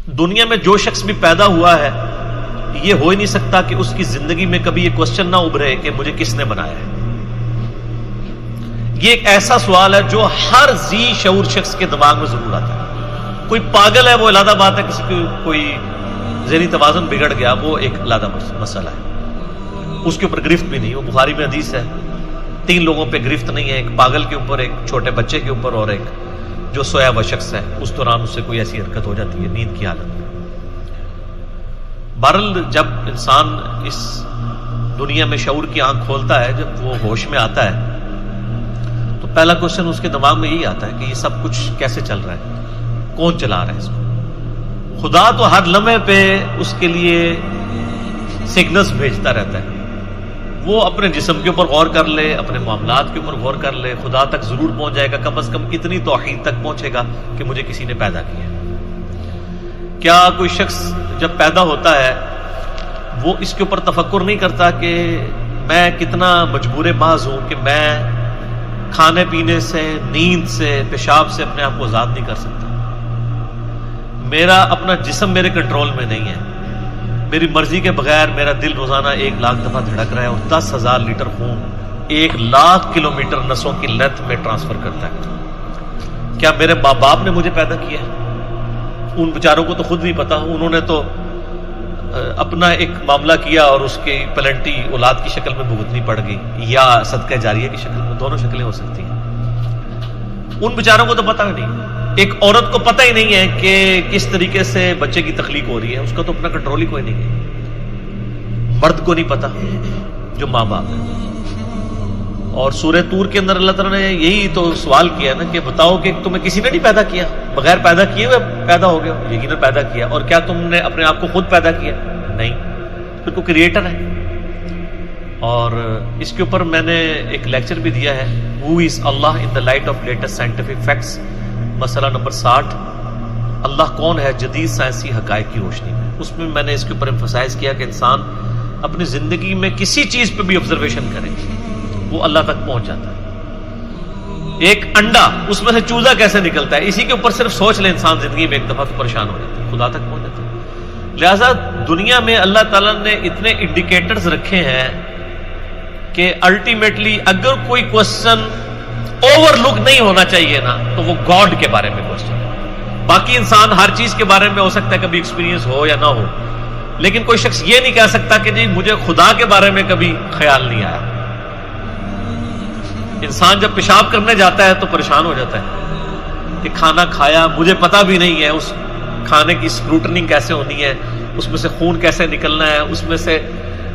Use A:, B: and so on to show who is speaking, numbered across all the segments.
A: دنیا میں جو شخص بھی پیدا ہوا ہے یہ ہو ہی نہیں سکتا کہ اس کی زندگی میں کبھی یہ کوسچن نہ ابھرے کہ مجھے کس نے بنایا ہے. یہ ایک ایسا سوال ہے جو ہر ذی شعور شخص کے دماغ میں ضرور آتا ہے. کوئی پاگل ہے وہ علیحدہ بات ہے، کسی کو کوئی ذہنی توازن بگڑ گیا وہ ایک علیحدہ مسئلہ ہے، اس کے اوپر گرفت بھی نہیں. وہ بخاری میں حدیث ہے 3 لوگوں پہ گرفت نہیں ہے، ایک پاگل کے اوپر، ایک چھوٹے بچے کے اوپر، اور ایک جو سویا ہوا شخص ہے اس دوران اس سے کوئی ایسی حرکت ہو جاتی ہے نیند کی حالت میں. بہرحال جب انسان اس دنیا میں شعور کی آنکھ کھولتا ہے، جب وہ ہوش میں آتا ہے تو پہلا کوشچن اس کے دماغ میں یہی آتا ہے کہ یہ سب کچھ کیسے چل رہا ہے، کون چلا رہا ہے اس کو. خدا تو ہر لمحے پہ اس کے لیے سگنلز بھیجتا رہتا ہے. وہ اپنے جسم کے اوپر غور کر لے، اپنے معاملات کے اوپر غور کر لے، خدا تک ضرور پہنچ جائے گا. کم از کم اتنی توحید تک پہنچے گا کہ مجھے کسی نے پیدا کیا. کیا کوئی شخص جب پیدا ہوتا ہے وہ اس کے اوپر تفکر نہیں کرتا کہ میں کتنا مجبور محض ہوں کہ میں کھانے پینے سے، نیند سے، پیشاب سے اپنے آپ کو آزاد نہیں کر سکتا. میرا اپنا جسم میرے کنٹرول میں نہیں ہے. میری مرضی کے بغیر میرا دل روزانہ 1 لاکھ دفعہ دھڑک رہا ہے اور 10,000 لیٹر خون 1 لاکھ کلومیٹر نسوں کی لیندھ میں ٹرانسفر کرتا ہے. کیا میرے ماں باپ نے مجھے پیدا کیا ہے؟ ان بیچاروں کو تو خود نہیں پتا. انہوں نے تو اپنا ایک معاملہ کیا اور اس کی پلنٹی اولاد کی شکل میں بھگتنی پڑ گئی، یا صدقہ جاریہ کی شکل میں. دونوں شکلیں ہو سکتی ہیں. ان بیچاروں کو تو پتا ہی نہیں. ایک عورت کو پتہ ہی نہیں ہے کہ کس طریقے سے بچے کی تخلیق ہو رہی ہے، اس کا تو اپنا کنٹرول ہی کوئی نہیں ہے. مرد کو نہیں پتا جو ماں باپ ہے. اور سورہ طور کے اندر اللہ تعالیٰ نے یہی تو سوال کیا نا کہ بتاؤ کہ تمہیں کسی نے نہیں پیدا کیا، بغیر پیدا کیے ہوئے پیدا ہو گئے. یقیناً پیدا کیا. اور کیا تم نے اپنے آپ کو خود پیدا کیا؟ نہیں. پھر کوئی کریٹر ہے. اور اس کے اوپر میں نے ایک لیکچر بھی دیا ہے، ہو از اللہ in the light of latest scientific facts, مسئلہ نمبر 60. اللہ کون ہے جدید سائنسی حقائق کی روشنی میں. اس میں میں نے اس کے اوپر ایمفسائز کیا کہ انسان اپنی زندگی میں کسی چیز پہ بھی آبزرویشن کرے وہ اللہ تک پہنچ جاتا ہے. ایک انڈا، اس میں سے چوزا کیسے نکلتا ہے، اسی کے اوپر صرف سوچ لے انسان زندگی میں ایک دفعہ تو پریشان ہو جاتا ہے، خدا تک پہنچ جاتا ہے. لہذا دنیا میں اللہ تعالیٰ نے اتنے انڈیکیٹرز رکھے ہیں کہ الٹیمیٹلی اگر کوئی کوسچن اوور لک نہیں ہونا چاہیے نا تو وہ گاڈ کے بارے میں کوسچن ہے. باقی انسان ہر چیز کے بارے میں ہو سکتا ہے کبھی ایکسپیرینس ہو یا نہ ہو، لیکن کوئی شخص یہ نہیں کہہ سکتا کہ جی مجھے خدا کے بارے میں کبھی خیال نہیں آیا. انسان جب پیشاب کرنے جاتا ہے تو پریشان ہو جاتا ہے کہ کھانا کھایا، مجھے پتا بھی نہیں ہے اس کھانے کی اسکروٹنگ کیسے ہونی ہے، اس میں سے خون کیسے نکلنا ہے، اس میں سے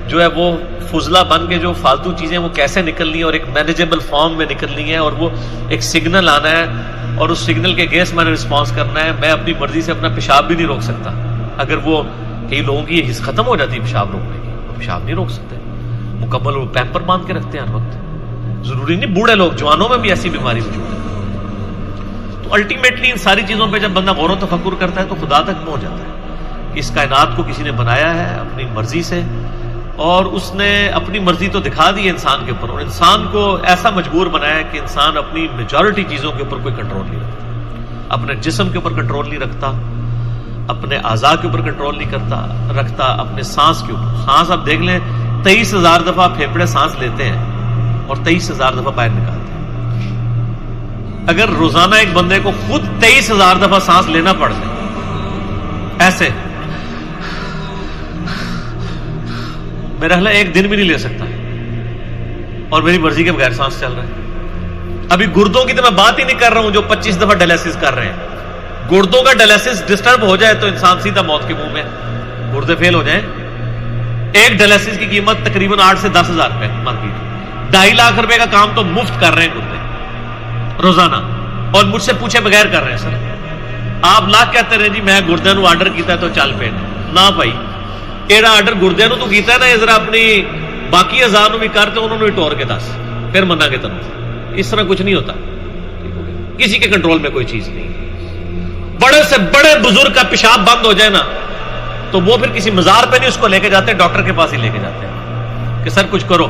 A: جو ہے وہ فضلہ بن کے جو فالتو چیزیں وہ کیسے نکلنی ہے اور ایک مینیجیبل فارم میں نکلنی ہے، اور وہ ایک سگنل آنا ہے اور اس سگنل کے اگینسٹ میں نے رسپانس کرنا ہے. میں اپنی مرضی سے اپنا پیشاب بھی نہیں روک سکتا. اگر وہ کئی لوگوں کی یہ حص ختم ہو جاتی ہے پیشاب روکنے کی، وہ پیشاب نہیں روک سکتے، مکمل وہ پیمپر باندھ کے رکھتے ہیں ہر وقت. ضروری نہیں بوڑھے لوگ، جوانوں میں بھی ایسی بیماری موجود ہے. تو الٹیمیٹلی ان ساری چیزوں پہ جب بندہ غور و تفکر کرتا ہے تو خدا تک پہنچ جاتا ہے کہ اس کائنات کو کسی نے بنایا ہے اپنی مرضی سے، اور اس نے اپنی مرضی تو دکھا دی ہے انسان کے اوپر، اور انسان کو ایسا مجبور بنایا ہے کہ انسان اپنی میجورٹی چیزوں کے اوپر کوئی کنٹرول نہیں رکھتا. اپنے جسم کے اوپر کنٹرول نہیں رکھتا، اپنے اعضاء کے اوپر کنٹرول نہیں رکھتا، اپنے سانس کے اوپر. سانس آپ دیکھ لیں 23,000 دفعہ پھیپھڑے سانس لیتے ہیں اور 23,000 دفعہ باہر نکالتے ہیں. اگر روزانہ ایک بندے کو خود 23,000 دفعہ سانس لینا پڑ جائے ایسے، میرا خیال ہے ایک دن بھی نہیں لے سکتا، اور میری مرضی کے بغیر سانس چل رہا ہے. ابھی گردوں کی تو میں بات ہی نہیں کر رہا ہوں جو 25 دفعہ ڈائلیسس کر رہے ہیں. گردوں کا ڈائلیسس ڈسٹرب ہو جائے تو انسان سیدھا موت کے منہ میں، گردے فیل ہو جائیں. ایک ڈائلیسس کی قیمت تقریباً 8 سے 10,000 روپے مارکیٹ. 2.5 لاکھ روپے کا کام تو مفت کر رہے ہیں گردے روزانہ، اور مجھ سے پوچھے بغیر کر رہے ہیں. سر آپ لاکھ کہتے رہے جی میں گردے نو آرڈر کیتا ہے تو چل پے نہ بھائی، ایڑا آرڈر گردے نو تو کیتا ہے نا، ذرا اپنی باقی اعضاء نو بھی کرتے انہوں نے بھی ٹور کے دس پھر منا کے تنو. اس طرح کچھ نہیں ہوتا. کسی کے کنٹرول میں کوئی چیز نہیں. بڑے سے بڑے بزرگ کا پیشاب بند ہو جائے نا تو وہ پھر کسی مزار پہ نہیں اس کو لے کے جاتے، ڈاکٹر کے پاس ہی لے کے جاتے ہیں کہ سر کچھ کرو.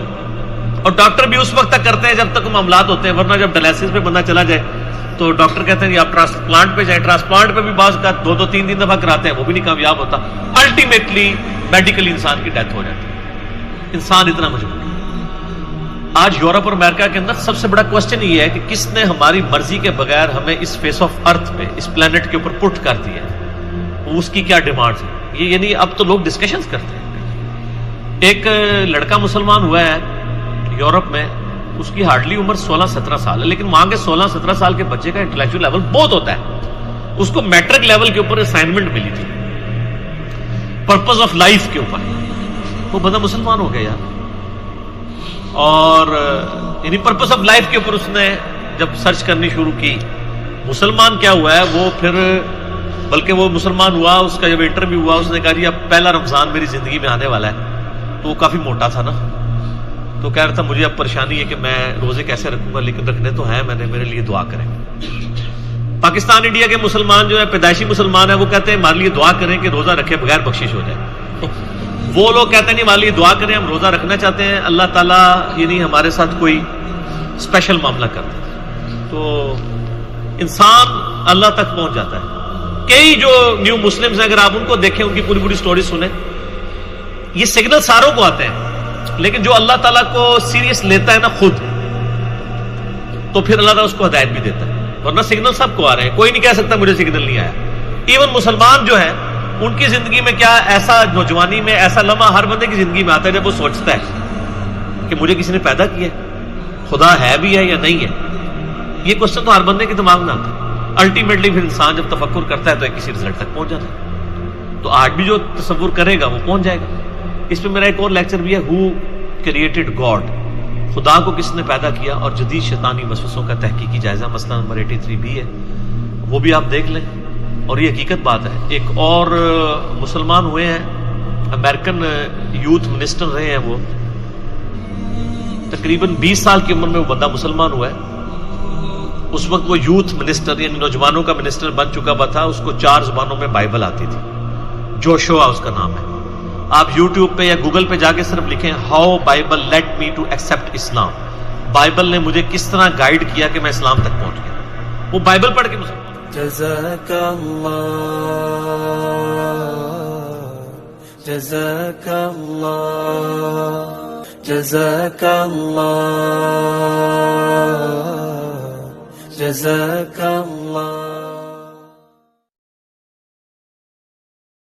A: اور ڈاکٹر بھی اس وقت تک کرتے ہیں جب تک معاملات ہوتے ہیں، ورنہ جب ڈائلیسس پہ بندہ چلا جائے تو ڈاکٹر کہتے ہیں کہ آپ ٹرانسپلانٹ پہ جائیں. ٹرانسپلانٹ پہ بھی بعض کا 2-3 دفعہ کراتے ہیں, وہ بھی نہیں کامیاب ہوتا. الٹیمیٹلی میڈیکلی انسان کی ڈیتھ ہو جاتی ہے. انسان اتنا مجبور ہے. آج یورپ اور امریکہ کے اندر سب سے بڑا کوشچن یہ ہے کہ کس نے ہماری مرضی کے بغیر ہمیں اس فیس آف ارتھ پہ, اس پلانٹ کے اوپر پٹ کر دیا ہے, اس کی کیا ڈیمانڈ ہے. یہ یعنی اب تو لوگ ڈسکشنز کرتے ہیں. ایک لڑکا مسلمان ہوا ہے یورپ میں, اس کی ہارڈلی عمر 16-17 سال ہے, لیکن وہاں کے 16-17 سال کے بچے کا انٹلیکچوئل لیول بہت ہوتا ہے. اس کو میٹرک لیول کے اوپر اسائنمنٹ ملی تھی پرپز آف لائف کے اوپر. وہ بندہ مسلمان ہو گیا یار, اور یعنی پرپز آف لائف کے اوپر اس نے جب سرچ کرنی شروع کی, مسلمان کیا ہوا ہے وہ, پھر بلکہ وہ مسلمان ہوا, اس کا جب انٹرویو ہوا اس نے کہا جی اب پہلا رمضان میری زندگی میں آنے والا ہے. تو وہ کافی موٹا تھا نا, تو کہہ رہا تھا مجھے اب پریشانی ہے کہ میں روزے کیسے رکھوں گا, لیکن رکھنے تو ہیں میں نے, میرے لیے دعا کریں. پاکستان انڈیا کے مسلمان جو ہے پیدائشی مسلمان ہیں, وہ کہتے ہیں ہمارے لیے دعا کریں کہ روزہ رکھے بغیر بخشش ہو جائے. وہ لوگ کہتے ہیں نہیں ہمارے لیے دعا کریں, ہم روزہ رکھنا چاہتے ہیں, اللہ تعالیٰ یعنی ہمارے ساتھ کوئی اسپیشل معاملہ کرتا ہے. تو انسان اللہ تک پہنچ جاتا ہے. کئی جو نیو مسلمز ہیں اگر آپ ان کو دیکھیں, ان کی پوری پوری سٹوری سنیں, یہ سگنل ساروں کو آتے ہیں, لیکن جو اللہ تعالیٰ کو سیریس لیتا ہے نا خود, تو پھر اللہ تعالیٰ اس کو ہدایت بھی دیتا ہے. ورنہ سگنل سب کو آ رہے ہیں, کوئی نہیں کہہ سکتا مجھے سگنل نہیں آیا. ایون مسلمان جو ہے ان کی زندگی میں کیا ایسا, نوجوانی میں ایسا لمحہ ہر بندے کی زندگی میں آتا ہے جب وہ سوچتا ہے کہ مجھے کسی نے پیدا کیا, خدا ہے بھی ہے یا نہیں ہے. یہ کوشچن تو ہر بندے کے دماغ میں آتا ہے. الٹیمیٹلی پھر انسان جب تفکر کرتا ہے تو ایک کسی رزلٹ تک پہنچ جاتا ہے. تو آج بھی جو تصور کرے گا وہ پہنچ جائے گا. اس پہ میرا ایک اور لیکچر بھی ہے, ہو کریٹڈ گاڈ, خدا کو کس نے پیدا کیا, اور جدید شیطانی وسوسوں کا تحقیقی جائزہ, مسئلہ نمبر 83 بھی ہے, وہ بھی آپ دیکھ لیں. اور یہ حقیقت بات ہے. ایک اور مسلمان ہوئے ہیں, امریکن یوتھ منسٹر رہے ہیں, وہ تقریباً 20 سال کی عمر میں وہ بندہ مسلمان ہوا ہے. اس وقت وہ یوتھ منسٹر یعنی نوجوانوں کا منسٹر بن چکا ہوا تھا. اس کو 4 زبانوں میں بائبل آتی تھی, جوشوا اس کا نام ہے. آپ یوٹیوب پہ یا گوگل پہ جا کے صرف لکھیں how Bible let me to accept Islam, Bible نے مجھے کس طرح گائیڈ کیا کہ میں اسلام تک پہنچ گیا. وہ بائبل پڑھ کے مسلمان.
B: جزاک اللہ, جزاک اللہ, جزاک اللہ, جزاک اللہ.